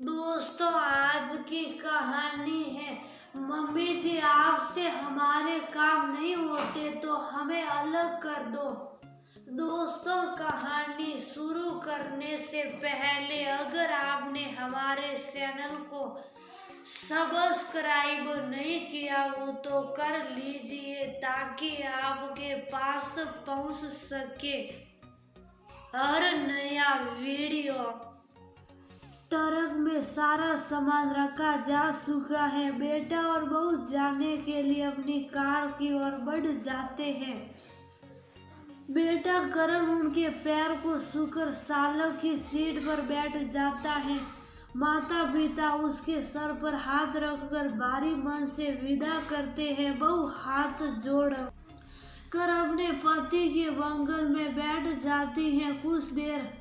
दोस्तों, आज की कहानी है। मम्मी जी, आपसे हमारे काम नहीं होते तो हमें अलग कर दो। दोस्तों, कहानी शुरू करने से पहले अगर आपने हमारे चैनल को सब्सक्राइब नहीं किया हो तो कर लीजिए ताकि आपके पास पहुंच सके हर नया वीडियो। ट्रक में सारा सामान रखा जा चुका है। बेटा और बहू जाने के लिए अपनी कार की ओर बढ़ जाते हैं। बेटा करण उनके पैर को छूकर चालक की सीट पर बैठ जाता है। माता पिता उसके सर पर हाथ रखकर भारी मन से विदा करते हैं। बहू हाथ जोड़ कर अपने पति के बंगल में बैठ जाती है। कुछ देर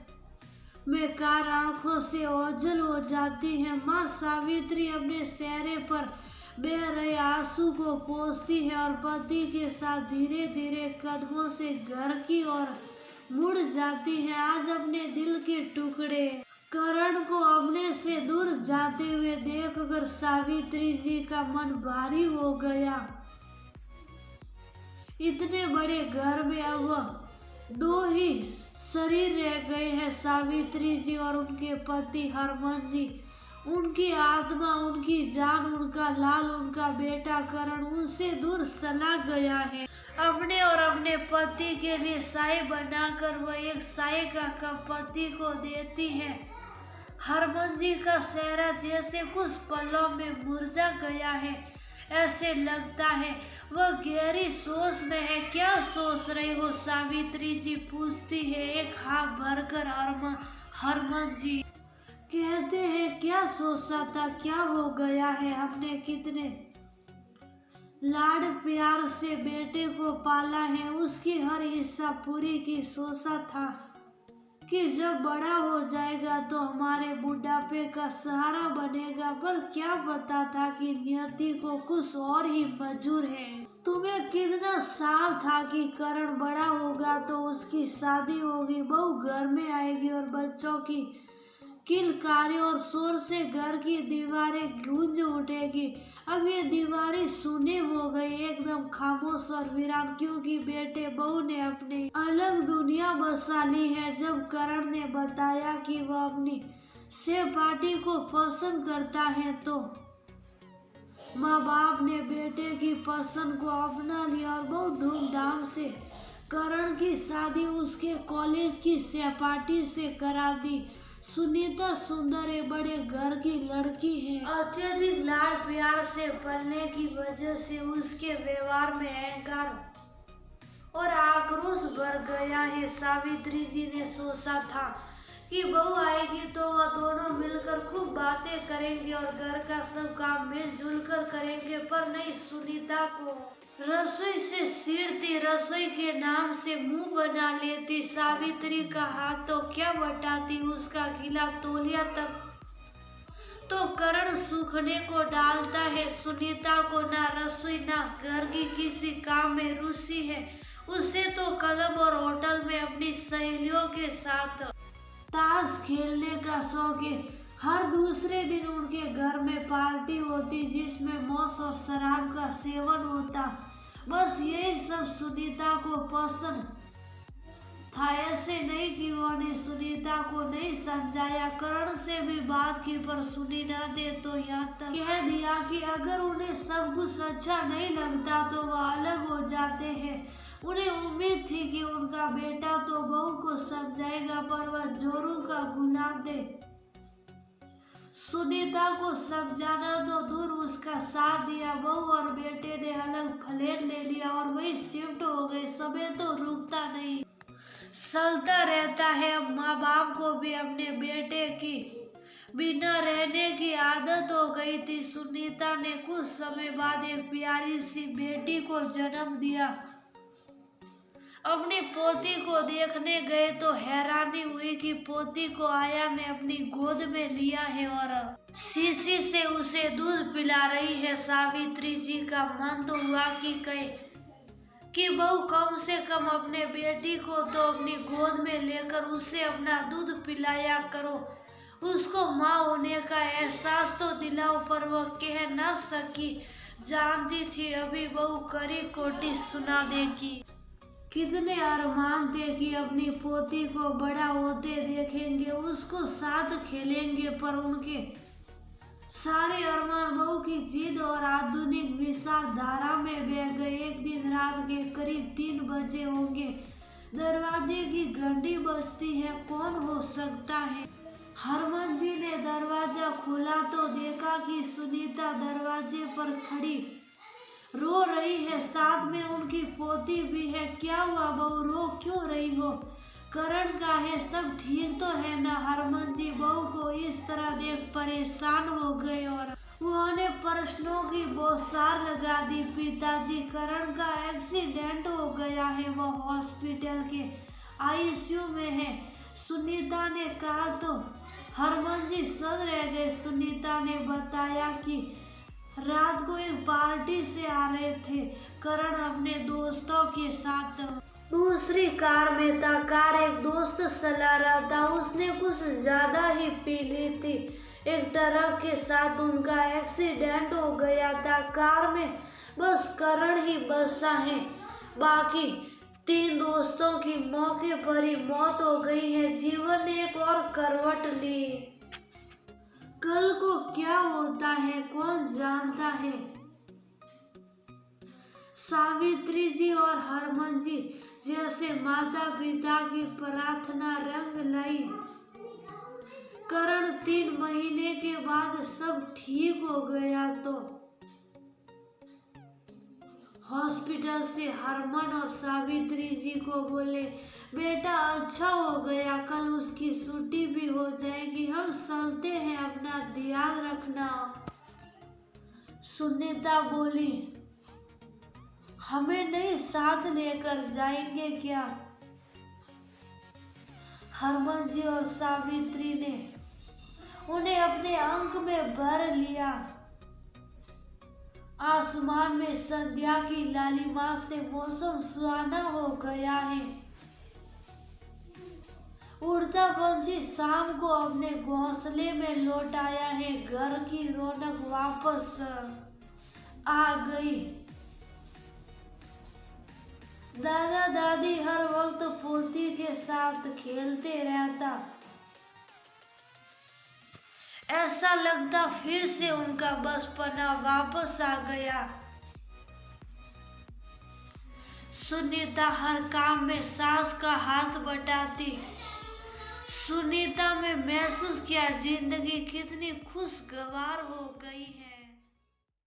में कार आंखों से ओझल हो जाती है। माँ सावित्री अपने चेहरे पर बह रहे आंसू को पोंछती है और पति के साथ धीरे धीरे कदमों से घर की ओर मुड़ जाती है। आज अपने दिल के टुकड़े करण को अपने से दूर जाते हुए देखकर सावित्री जी का मन भारी हो गया। इतने बड़े घर में अब दो ही शरीर रह गए हैं, सावित्री जी और उनके पति हरमन जी। उनकी आत्मा, उनकी जान, उनका लाल, उनका बेटा करण उनसे दूर चला गया है। अपने और अपने पति के लिए चाय बनाकर वह एक चाय का कप पति को देती है। हरमन जी का चेहरा जैसे कुछ पलों में मुरझा गया है। ऐसे लगता है वह गहरी सोच में है। क्या सोच रही हो, सावित्री जी पूछती है एक हाथ भरकर। हरमन जी कहते हैं क्या सोचा था, क्या हो गया है। हमने कितने लाड प्यार से बेटे को पाला है, उसकी हर हिस्सा पूरी की सोचा था कि जब बड़ा हो जाएगा तो हमारे बुढ़ापे का सहारा बनेगा। पर क्या पता था कि नियति को कुछ और ही मंजूर है। तुम्हें कितना साल था कि करण बड़ा होगा तो उसकी शादी होगी, बहू घर में आएगी और बच्चों की किलकारी और शोर से घर की दीवारें गूंज उठेगी। अब ये दीवारें सुनी हो गई, एकदम खामोश और वीरान, क्योंकि बेटे बहू ने अपनी अलग दुनिया बसा ली है। जब करण ने बताया कि वह अपनी सहपाठी को पसंद करता है तो माँ बाप ने बेटे की पसंद को अपना लिया और बहुत धूमधाम से करण की शादी उसके कॉलेज की सहपाठी से करा दी। सुनीता सुंदर एक बड़े घर की लड़की है। अत्यधिक लाड प्यार से पलने की वजह से उसके व्यवहार में अहंकार और आक्रोश भर गया है। सावित्री जी ने सोचा था कि बहू आएगी तो वह दोनों मिलकर खूब बातें करेंगे और घर का सब काम मिलजुल कर करेंगे, पर नहीं, सुनीता को रसोई से सीढ़ती, रसोई के नाम से मुंह बना लेती। सावित्री का हाथ तो क्या बटाती, उसका गीला तौलिया तक तो करण सूखने को डालता है। सुनीता को ना रसोई ना घर की किसी काम में रुचि है। उसे तो क्लब और होटल में अपनी सहेलियों के साथ ताश खेलने का शौक है। हर दूसरे दिन उनके घर में पार्टी होती जिसमें मौत और शराब का सेवन होता। बस यही सब सुनीता को पसंद था। ऐसे नहीं कि उन्होंने सुनीता को नहीं समझाया, करण से भी बात की पर सुनी न दे तो यहाँ तक कह दिया कि अगर उन्हें सब कुछ अच्छा नहीं लगता तो वह अलग हो जाते हैं। उन्हें उम्मीद थी कि उनका बेटा तो बहू को समझाएगा, पर वह जोरू का गुलाम ने सुनीता को समझाना तो दूर उसका साथ दिया। बहू और बेटे ने अलग फ्लैट ले लिया और वही शिफ्ट हो गए। समय तो रुकता नहीं, चलता रहता है। अब माँ बाप को भी अपने बेटे की बिना रहने की आदत हो गई थी। सुनीता ने कुछ समय बाद एक प्यारी सी बेटी को जन्म दिया। अपनी पोती को देखने गए तो हैरानी हुई कि पोती को आया ने अपनी गोद में लिया है और शीशी से उसे दूध पिला रही है। सावित्री जी का मन तो हुआ कि कहे कि बहू कम से कम अपने बेटी को तो अपनी गोद में लेकर उसे अपना दूध पिलाया करो। उसको माँ होने का एहसास तो दिलाओ, पर वह कह न सकी। जानती थी अभी बहू करी कोटी सुना देगी। कितने अरमान थे कि अपनी पोती को बड़ा होते देखेंगे, उसको साथ खेलेंगे, पर उनके सारे अरमान बहू की जिद और आधुनिक विचारधारा में बह गए। एक दिन रात के करीब 3 बजे होंगे। दरवाजे की घंटी बजती है। कौन हो सकता है? हरमन जी ने दरवाजा खोला तो देखा कि सुनीता दरवाजे पर खड़ी रो रही है, साथ में उनकी पोती भी है। क्या हुआ बहू, रो क्यों रही हो? करण का है, सब ठीक तो है ना? हरमन जी बहू को इस तरह देख परेशान हो गए और उन्होंने प्रश्नों की बौछार लगा दी। पिताजी, करण का एक्सीडेंट हो गया है, वह हॉस्पिटल के आईसीयू में है, सुनीता ने कहा तो हरमन जी सद रह गए। सुनीता ने बताया कि रात को एक पार्टी से आ रहे थे करण अपने दोस्तों के साथ। दूसरी कार में था। कार एक दोस्त चला रहा था, उसने कुछ ज्यादा ही पी ली थी। एक ट्रक के साथ उनका एक्सीडेंट हो गया था। कार में बस करण ही बचा है, बाकी 3 दोस्तों की मौके पर ही मौत हो गई है। जीवन ने एक और करवट ली। कल को क्या होता है कौन जानता है। सावित्री जी और हरमन जी जैसे माता पिता की प्रार्थना रंग लाई। करण 3 महीने के बाद सब ठीक हो गया तो हॉस्पिटल से हरमन और सावित्री जी को बोले, बेटा अच्छा हो गया, कल उसकी छुट्टी भी हो जाएगी, हम चलते हैं, अपना ध्यान रखना। सुनीता बोली, हमें नहीं साथ लेकर जाएंगे क्या? हरमन जी और सावित्री ने उन्हें अपने अंक में भर लिया। आसमान में संध्या की लालिमा से मौसम सुहाना हो गया है। उड़ता पंछी शाम को अपने घोंसले में लौट आया है। घर की रौनक वापस आ गई। दादा दादी हर वक्त पोती के साथ खेलते रहता। ऐसा लगता फिर से उनका बचपना वापस आ गया। सुनीता हर काम में सास का हाथ बटाती। सुनीता में महसूस किया जिंदगी कितनी खुशगवार हो गई है।